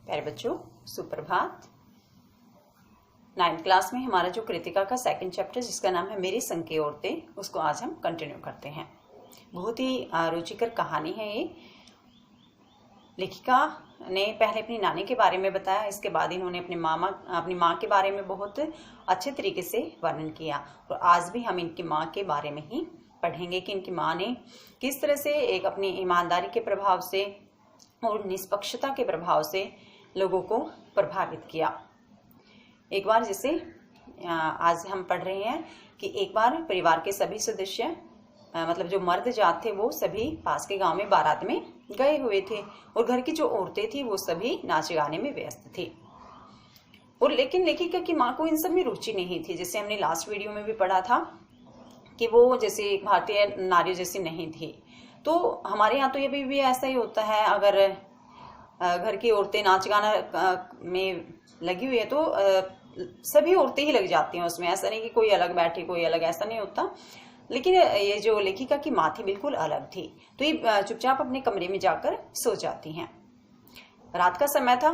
प्यारे बच्चों, सुप्रभात। 9th क्लास में हमारा जो कृतिका का सेकंड चैप्टर जिसका नाम है मेरे संग की औरतें, उसको आज हम कंटिन्यू करते हैं। बहुत ही रुचिकर कहानी है ये। लेखिका ने पहले अपनी नानी के बारे में बताया, इसके बाद इन्होंने अपनी माँ के बारे में बहुत अच्छे तरीके से वर्णन किया। और आज भी हम इनकी माँ के बारे में ही पढ़ेंगे कि इनकी माँ ने किस तरह से एक अपनी ईमानदारी के प्रभाव से और निष्पक्षता के प्रभाव से लोगों को प्रभावित किया। एक बार जैसे आज हम पढ़ रहे हैं कि एक बार परिवार के सभी सदस्य मतलब जो मर्द जात थे वो सभी पास के गांव में बारात में गए हुए थे और घर की जो औरतें थी वो सभी नाच गाने में व्यस्त थी। और लेकिन लेखिका की माँ को इन सब में रुचि नहीं थी। जैसे हमने लास्ट वीडियो में भी पढ़ा था कि वो जैसे भारतीय नारियों जैसी नहीं थी। तो हमारे यहाँ तो ये भी ऐसा ही होता है, अगर घर की औरतें नाच गाना में लगी हुई है तो सभी औरतें ही लग जाती हैं उसमें। ऐसा नहीं कि कोई अलग बैठे कोई अलग, ऐसा नहीं होता। लेकिन ये जो लेखिका की माँ थी बिल्कुल अलग थी। तो ये चुपचाप अपने कमरे में जाकर सो जाती हैं। रात का समय था,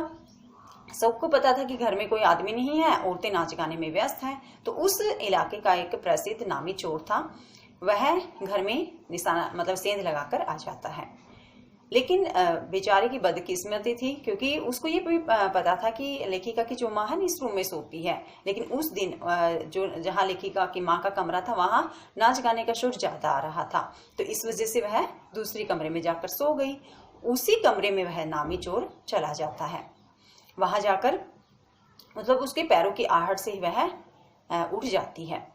सबको पता था कि घर में कोई आदमी नहीं है, औरतें नाच गाने में व्यस्त हैं। तो उस इलाके का एक प्रसिद्ध नामी चोर था, वह घर में निशाना मतलब सेंध लगाकर आ जाता है। लेकिन बेचारे की बदकिस्मती थी, क्योंकि उसको ये भी पता था कि लेखिका की जो माँ है इस रूम में सोती है। लेकिन उस दिन जो जहाँ लेखिका की माँ का कमरा था वहां नाच गाने का शोर ज्यादा आ रहा था। तो इस वजह से वह दूसरी कमरे में जाकर सो गई। उसी कमरे में वह नामी चोर चला जाता है। वहां जाकर मतलब उसके पैरों की आहट से ही वह उठ जाती है।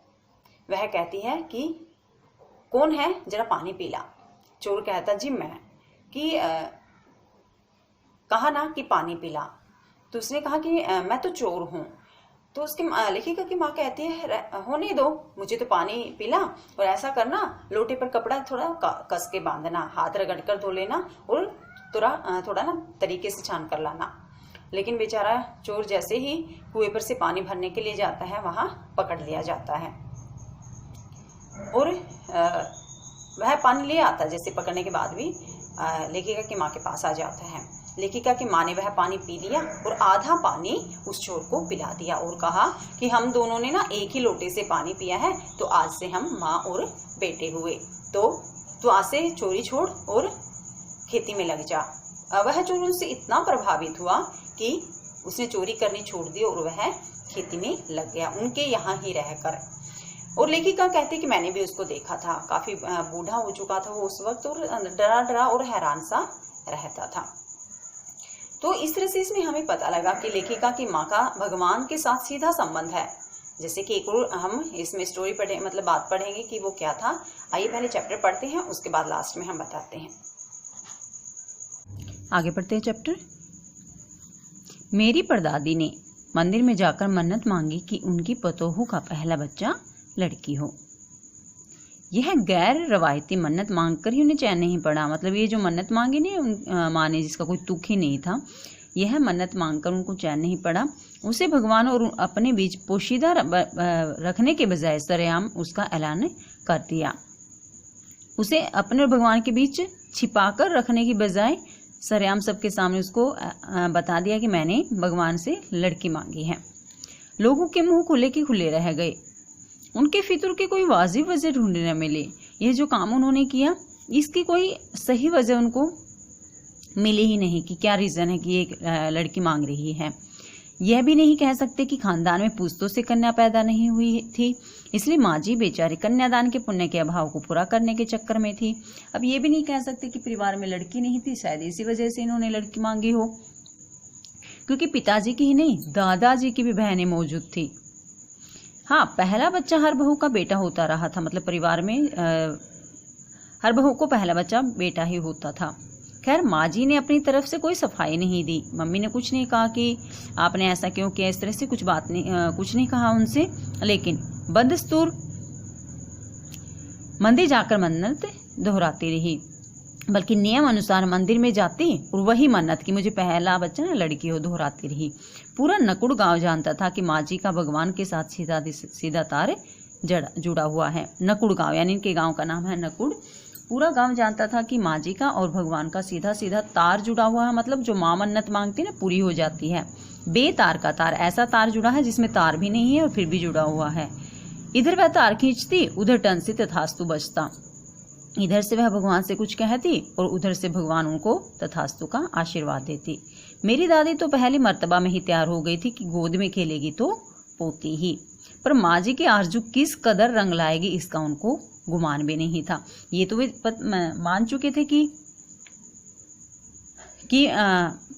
वह कहती है कि कौन है, जरा पानी पिला। चोर कहता जी मैं, कि कहा ना कि पानी पिला। तो उसने कहा कि मैं तो चोर हूं। तो उसके लेखिका की माँ कहती है होने दो, मुझे तो पानी पिला और ऐसा करना, लोटे पर कपड़ा थोड़ा कस के बांधना, हाथ रगड़ कर धो लेना और थोड़ा ना तरीके से छान कर लाना। लेकिन बेचारा चोर जैसे ही कुएं पर से पानी भरने के लिए जाता है वहां पकड़ लिया जाता है और वह पानी ले आता। जैसे पकड़ने के बाद भी लेखिका की माँ के पास आ जाता है। लेखिका की माँ ने वह पानी पी लिया और आधा पानी उस चोर को पिला दिया और कहा कि हम दोनों ने ना एक ही लोटे से पानी पिया है, तो आज से हम माँ और बेटे हुए। तो आज से चोरी छोड़ और खेती में लग जा। वह चोर उनसे इतना प्रभावित हुआ कि उसने चोरी करनी छोड़ दी और वह खेती में लग गया, उनके यहाँ ही रहकर। और लेखिका कहती कि मैंने भी उसको देखा था, काफी बूढ़ा हो चुका था वो उस वक्त और डरा और हैरान सा रहता था। तो इस तरह से इसमें हमें पता लगा कि लेखिका की माँ का भगवान के साथ सीधा संबंध है। जैसे कि एक और हम इसमें स्टोरी पढ़े मतलब बात पढ़ेंगे कि वो क्या था। आइए पहले चैप्टर पढ़ते हैं, उसके बाद लास्ट में हम बताते हैं। आगे पढ़ते हैं चैप्टर। मेरी परदादी ने मंदिर में जाकर मन्नत मांगी कि उनकी पतोहू का पहला बच्चा लड़की हो। यह गैर रवायती मन्नत मांगकर ही उन्हें चैन नहीं पड़ा। मतलब ये जो मन्नत मांगी नहीं माँ ने, जिसका कोई तुक ही नहीं था, यह मन्नत मांगकर उनको चैन नहीं पड़ा। उसे भगवान और अपने बीच पोशीदा रखने के बजाय सरेआम उसका ऐलान कर दिया। उसे अपने और भगवान के बीच छिपाकर रखने की बजाय सरेआम सबके सामने उसको बता दिया कि मैंने भगवान से लड़की मांगी है। लोगों के मुंह खुले के खुले रह गए। उनके फितूर की कोई वाजिब वजह ढूंढने न मिले। यह जो काम उन्होंने किया इसकी कोई सही वजह उनको मिली ही नहीं कि क्या रीजन है कि एक लड़की मांग रही है। यह भी नहीं कह सकते कि खानदान में पूछतों से कन्या पैदा नहीं हुई थी, इसलिए माँ जी बेचारी कन्यादान के पुण्य के अभाव को पूरा करने के चक्कर में थी। अब ये भी नहीं कह सकते कि परिवार में लड़की नहीं थी, शायद इसी वजह से इन्होंने लड़की मांगी हो, क्योंकि पिताजी की ही नहीं दादाजी की भी बहनें मौजूद थी। हाँ, पहला बच्चा हर बहू का बेटा होता रहा था। मतलब परिवार में हर बहू को पहला बच्चा बेटा ही होता था। खैर माँ जी ने अपनी तरफ से कोई सफाई नहीं दी। मम्मी ने कुछ नहीं कहा कि आपने ऐसा क्यों किया, इस तरह से कुछ नहीं कहा उनसे। लेकिन बदस्तूर मंदिर जाकर मन्नत दोहराती रही, बल्कि नियम अनुसार मंदिर में जाती और वही मन्नत कि मुझे पहला बच्चा ना लड़की हो दोहराती रही। पूरा नकुड़ गांव जानता था कि माँ जी का भगवान के साथ सीधा तार जुड़ा हुआ है। नकुड़ गांव यानी इनके गांव का नाम है नकुड़। पूरा गांव जानता था कि माँ जी का और भगवान का सीधा सीधा तार जुड़ा हुआ है, मतलब जो माँ मन्नत मांगती है ना पूरी हो जाती है। बेतार का तार, ऐसा तार जुड़ा है जिसमें तार भी नहीं है और फिर भी जुड़ा हुआ है। इधर वह तार खींचती, उधर टन से तथास्तु बजता। इधर से वह भगवान से कुछ कहती और उधर से भगवान उनको तथास्तु का आशीर्वाद देती। मेरी दादी तो पहली मर्तबा में ही तैयार हो गई थी कि गोद में खेलेगी तो पोती ही, पर माँ जी की आरजू किस कदर रंग लाएगी इसका उनको गुमान भी नहीं था। ये तो वे मान चुके थे कि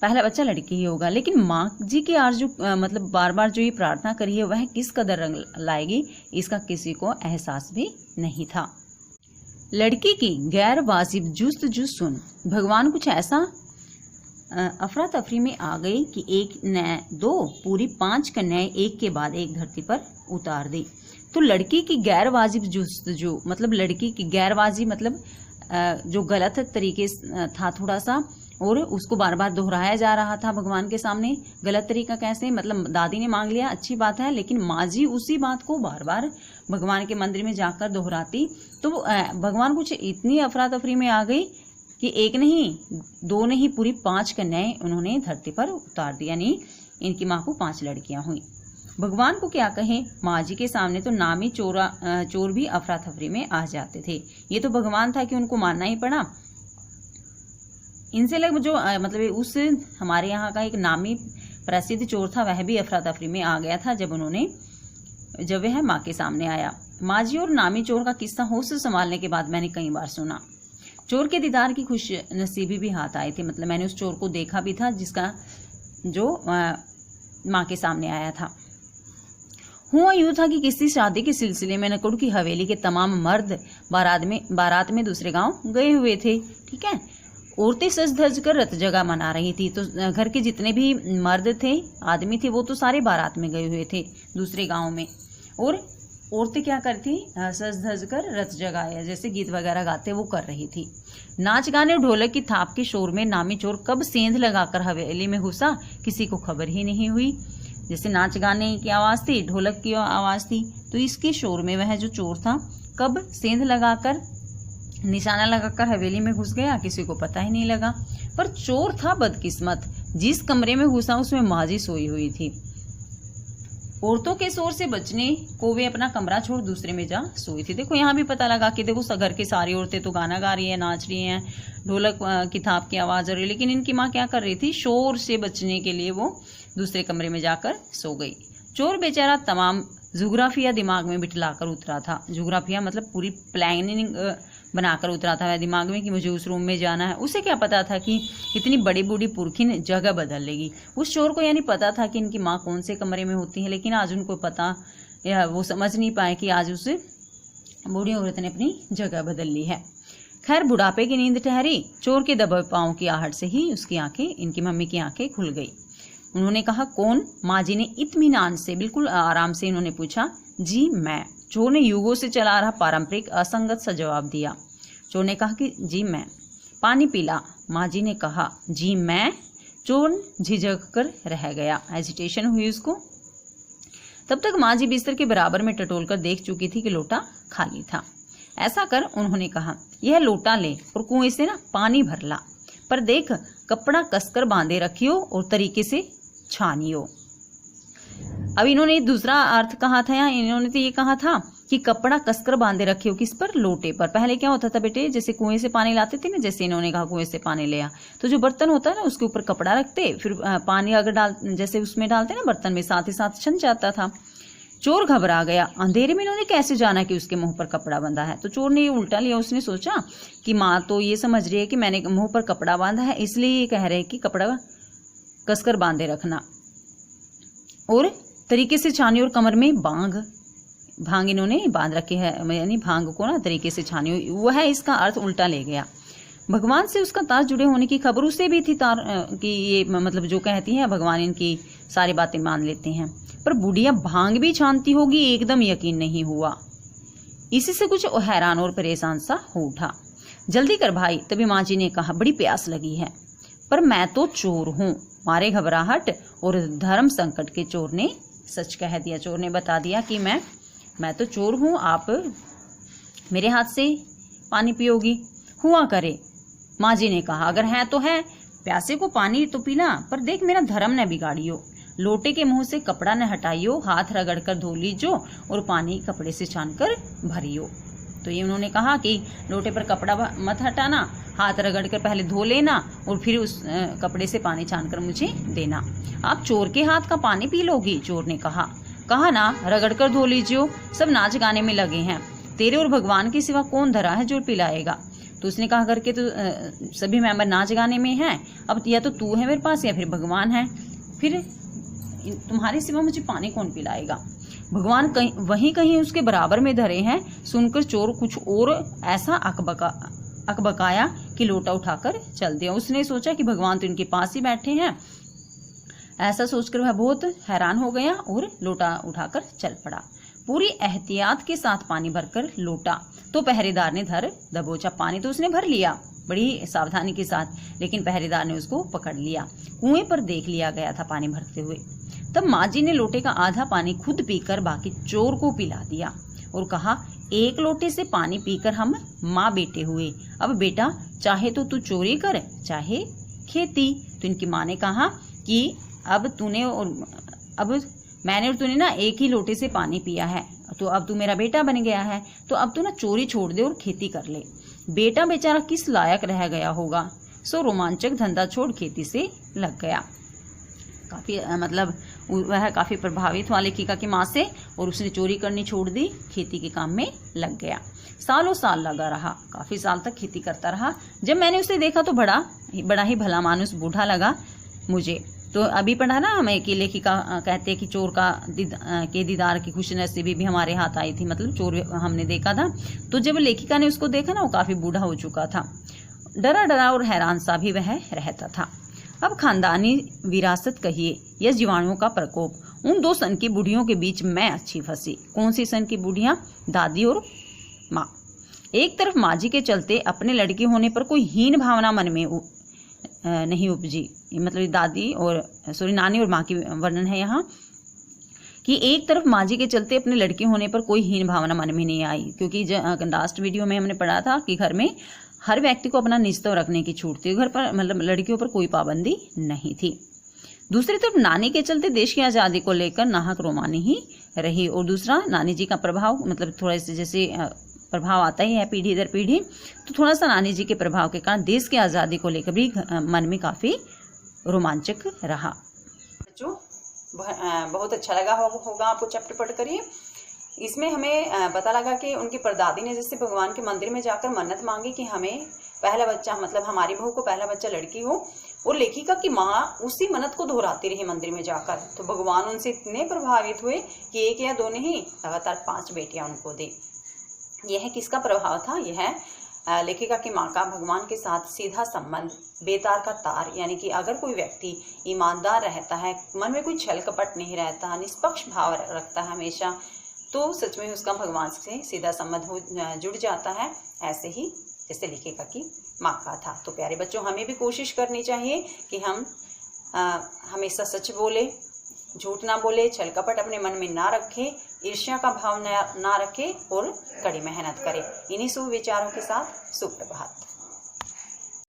पहला बच्चा लड़की ही होगा, लेकिन माँ जी की आरजू मतलब बार बार जो ये प्रार्थना करी है वह किस कदर रंग लाएगी इसका किसी को एहसास भी नहीं था। लड़की की गैर वाजिब जुस्त सुन भगवान कुछ ऐसा अफरा तफरी में आ गई कि एक न दो पूरी 5 कन्याएं एक के बाद एक धरती पर उतार दी। तो लड़की की गैर वाजिब जुस्तजू मतलब लड़की की गैर वाजिब मतलब जो गलत तरीके था थोड़ा सा, और उसको बार बार दोहराया जा रहा था भगवान के सामने। गलत तरीका कैसे, मतलब दादी ने मांग लिया अच्छी बात है, लेकिन माँ जी उसी बात को बार बार भगवान के मंदिर में जाकर दोहराती। तो भगवान कुछ इतनी अफरा तफरी में आ गई कि एक नहीं 2 नहीं पूरी 5 कन्याएं उन्होंने धरती पर उतार दी, यानी इनकी माँ को 5 लड़कियां हुई। भगवान को क्या कहें, माँ जी के सामने तो नामी चोर भी अफरा तफरी में आ जाते थे। ये तो भगवान था कि उनको मानना ही पड़ा। इनसे लग जो मतलब उस हमारे यहाँ का एक नामी प्रसिद्ध चोर था वह भी अफरा तफरी में आ गया था जब वह माँ के सामने आया। माँ जी और नामी चोर का किस्सा होश संभालने के बाद मैंने कई बार सुना। चोर के दीदार की खुश नसीबी भी हाथ आई थी, मतलब मैंने उस चोर को देखा भी था जिसका जो माँ के सामने आया था। हुआ यूं था कि किसी शादी के सिलसिले में नकुड़ की हवेली के तमाम मर्द बारात में दूसरे गांव गए हुए थे। ठीक है, औरतें सज धज कर रत जगह मना रही थी, तो घर के जितने भी मर्द थे आदमी थे वो तो सारे बारात में गए हुए थे दूसरे गांव में, और औरतें क्या करती सज धज कर रत जगह जैसे गीत वगैरह गाते वो कर रही थी। नाच गाने और ढोलक की थाप के शोर में नामी चोर कब सेंध लगाकर हवेली में घुसा किसी को खबर ही नहीं हुई। जैसे नाच गाने की आवाज थी, ढोलक की आवाज थी, तो इसके शोर में वह जो चोर था कब सेंध लगाकर निशाना लगाकर हवेली में घुस गया किसी को पता ही नहीं लगा। पर चोर था बदकिस्मत, जिस कमरे में घुसा उसमें माँ जी सोई हुई थी। औरतों के शोर से बचने को वे अपना कमरा छोड़ दूसरे में जा सोई थी। देखो यहाँ भी पता लगा कि देखो घर की सारी औरतें तो गाना गा रही है, नाच रही हैं, ढोलक की थाप की आवाज आ रही है, लेकिन इनकी माँ क्या कर रही थी, शोर से बचने के लिए वो दूसरे कमरे में जाकर सो गई। चोर बेचारा तमाम जुग्राफिया दिमाग में बिठलाकर उतरा था। जुग्राफिया मतलब पूरी प्लानिंग बनाकर उतरा था वह दिमाग में कि मुझे उस रूम में जाना है। उसे क्या पता था कि इतनी बड़ी बूढ़ी पुरखिन जगह बदल लेगी। उस चोर को यानी पता था कि इनकी माँ कौन से कमरे में होती है, लेकिन आज उनको पता या वो समझ नहीं पाए कि आज उस बूढ़ी औरत ने अपनी जगह बदल ली है। खैर बुढ़ापे की नींद ठहरी। चोर के दबे पाँव की आहट से ही उसकी आंखें, इनकी मम्मी की आंखें खुल गई। उन्होंने कहा कौन? माँ जी ने इत्मीनान से बिल्कुल आराम से इन्होंने पूछा। जी मैं। चोर ने युगों से चला आ रहा पारंपरिक असंगत सा जवाब दिया। चोर ने कहा कि जी मैं। पानी पीला? माँ जी ने कहा जी मैं। चोर झिझक कर रह गया, हेजिटेशन हुई उसको। तब तक माँ जी बिस्तर के बराबर में टटोल कर देख चुकी थी कि लोटा खाली था। ऐसा कर उन्होंने कहा यह लोटा ले और कुएं से ना पानी भर ला, पर देख कपड़ा कसकर बांधे रखियो और तरीके से छानियो। अब इन्होंने दूसरा अर्थ कहा था, या इन्होंने तो ये कहा था कि कपड़ा कसकर बांधे रखियो, किस पर? लोटे पर। पहले क्या होता था बेटे, जैसे कुएं से पानी लाते थे ना, जैसे इन्होंने कहा कुएं से पानी लिया, तो जो बर्तन होता है ना उसके ऊपर कपड़ा रखते, फिर पानी अगर जैसे उसमें डालते ना बर्तन में, साथ ही साथ छन जाता था। चोर घबरा गया। अंधेरे में इन्होंने कैसे जाना कि उसके मुंह पर कपड़ा बंधा है? तो चोर ने ये उल्टा लिया। उसने सोचा कि माँ तो ये समझ रही है कि मैंने मुंह पर कपड़ा बांधा है, इसलिए ये कह रहे हैं कि कपड़ा कसकर बांधे रखना और तरीके से छानी, और कमर में भांग इन्होंने बांध रखे है, यानी भांग को ना तरीके से छानी, वो है इसका अर्थ उल्टा ले गया। भगवान से उसका तार जुड़े होने की खबर उसे भी थी, तार कि ये मतलब जो कहती है भगवान इनकी सारी बातें मान लेते हैं, पर बुढ़िया भांग भी छानती होगी एकदम यकीन नहीं हुआ। इसी से कुछ हैरान और परेशान सा हो उठा। जल्दी कर भाई। तभी माँ जी ने कहा बड़ी प्यास लगी है। पर मैं तो चोर हूँ। मारे घबराहट और धर्म संकट के चोर ने सच कह दिया। चोर ने बता दिया कि मैं तो चोर हूँ, आप मेरे हाथ से पानी पियोगी। हुआ करे। माँ जी ने कहा, अगर है तो है, प्यासे को पानी तो पिला, पर देख मेरा धर्म न बिगाड़ियो। लोटे के मुंह से कपड़ा न हटाइयो, हाथ रगड़ कर धो लीजो और पानी कपड़े से छानकर भरियो। तो ये उन्होंने कहा कि लोटे पर कपड़ा मत हटाना, हाथ रगड़ कर पहले धो लेना और फिर उस कपड़े से पानी छानकर मुझे देना। आप चोर के हाथ का पानी पी लोगी? चोर ने कहा ना, रगड़ कर धो लीजियो, सब नाच गाने में लगे हैं, तेरे और भगवान के सिवा कौन धरा है जो पिलाएगा। तो उसने कहा करके तो सभी मेंबर नाच गाने में हैं, अब या तो तू है मेरे पास या फिर भगवान है, फिर तुम्हारे सिवा मुझे पानी कौन पिलाएगा। भगवान वहीं कहीं उसके बराबर में धरे हैं। सुनकर चोर कुछ और ऐसा अकबकाया कि लोटा उठाकर चल दिया। उसने सोचा कि भगवान तो इनके पास ही बैठे हैं, ऐसा सोचकर वह बहुत हैरान हो गया और लोटा उठाकर चल पड़ा। पूरी एहतियात के साथ पानी भरकर लोटा तो पहरेदार ने धर दबोचा। पानी तो उसने भर लिया बड़ी सावधानी के साथ, लेकिन पहरेदार ने उसको पकड़ लिया। कुएं पर देख लिया गया था पानी भरते हुए। तब माँ जी ने लोटे का आधा पानी खुद पीकर बाकी चोर को पिला दिया और कहा, एक लोटे से पानी पीकर हम माँ बेटे हुए, अब बेटा चाहे तो तू चोरी कर चाहे खेती। तो इनकी माँ ने कहा कि अब मैंने और तूने ना एक ही लोटे से पानी पिया है, तो अब तू मेरा बेटा बन गया है, तो अब तू ना चोरी छोड़ दे और खेती कर ले। बेटा बेचारा किस लायक रह गया होगा, सो रोमांचक धंधा छोड़ खेती से लग गया। काफी वह काफी प्रभावित हुआ लेखिका की माँ से और उसने चोरी करनी छोड़ दी, खेती के काम में लग गया। सालों साल लगा रहा, काफी साल तक खेती करता रहा। जब मैंने उसे देखा तो बड़ा ही भला मानुस बूढ़ा लगा मुझे। तो अभी पढ़ा ना हमें कि लेखिका कहते हैं कि चोर के दीदार की खुशनसीबी भी हमारे हाथ आई थी, मतलब चोर हमने देखा था। तो जब लेखिका ने उसको देखा ना, वो काफी बूढ़ा हो चुका था, डरा और हैरान सा भी वह रहता था। अब खानदानी विरासत कहिए या जीवाणुओं का प्रकोप, उन दो सन की बुढ़ियों के बीच मैं अच्छी फंसी। कौन सी सन की बुढ़ियां? दादी और माँ। एक तरफ माँ जी के चलते अपने लड़के होने पर कोई हीन भावना मन में नहीं उपजी, मतलब दादी और नानी और माँ की वर्णन है यहाँ कि एक तरफ माँ जी के चलते अपने लड़के होने पर कोई हीन भावना मन में नहीं आई, क्योंकि लास्ट वीडियो में हमने पढ़ा था कि घर में हर व्यक्ति को अपना निजत्व रखने की छूट थी, घर पर मतलब लड़कियों पर कोई पाबंदी नहीं थी। दूसरी तरफ नानी के चलते देश की आज़ादी को लेकर नाहक रोमानी ही रही, और दूसरा नानी जी का प्रभाव, मतलब थोड़ा सा जैसे प्रभाव आता ही है पीढ़ी दर पीढ़ी, तो थोड़ा सा नानी जी के प्रभाव के कारण देश की आज़ादी को लेकर भी मन में काफ़ी रोमांचक रहा। बच्चों बहुत अच्छा लगा होगा आपको चैप्टर पढ़ करिए। इसमें हमें पता लगा कि उनकी परदादी ने जैसे भगवान के मंदिर में जाकर मन्नत मांगी कि हमें पहला बच्चा, मतलब हमारी बहू को पहला बच्चा लड़की हो, और लेखिका की माँ उसी मन्नत को दोहराती रही मंदिर में जाकर। तो भगवान उनसे इतने प्रभावित हुए कि एक या दो नहीं, लगातार 5 बेटियां उनको दी। यह किसका प्रभाव था? यह लेखिका की माँ का भगवान के साथ सीधा संबंध, बेतार का तार, यानी कि अगर कोई व्यक्ति ईमानदार रहता है, मन में कोई छल कपट नहीं रहता, निष्पक्ष भाव रखता है हमेशा, तो सच में उसका भगवान से सीधा संबंध जुड़ जाता है, ऐसे ही जैसे लेखिका की माँ का था। तो प्यारे बच्चों, हमें भी कोशिश करनी चाहिए कि हम हमेशा सच बोले, झूठ ना बोले, छल कपट अपने मन में ना रखें, ईर्ष्या का भाव ना रखें और कड़ी मेहनत करें। इन्हीं शुभ विचारों के साथ सुप्रभात।